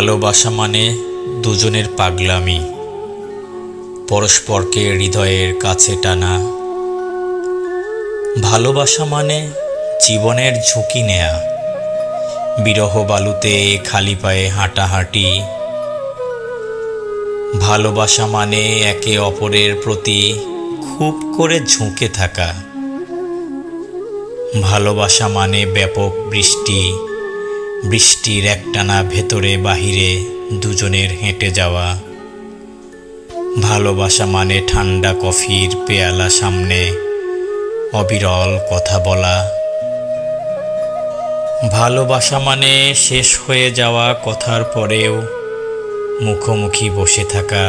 ভালোবাসা মানে দুজনের পাগলামি, পরস্পরকে হৃদয়ের কাছে টানা। ভালোবাসা মানে জীবনের ঝুঁকি নেয়া, বিরহ বালুতে খালি পায়ে হাঁটাহাঁটি। ভালোবাসা মানে একে অপরের প্রতি খুব করে ঝুঁকে থাকা। ভালোবাসা মানে ব্যাপক বৃষ্টির একটানা ভেতরে বাহিরে দুজনের হেঁটে যাওয়া। ভালোবাসা মানে ঠান্ডা কফির পেয়ালা সামনে অবিরল কথা বলা। ভালোবাসা মানে শেষ হয়ে যাওয়া কথার পরেও মুখোমুখি বসে থাকা।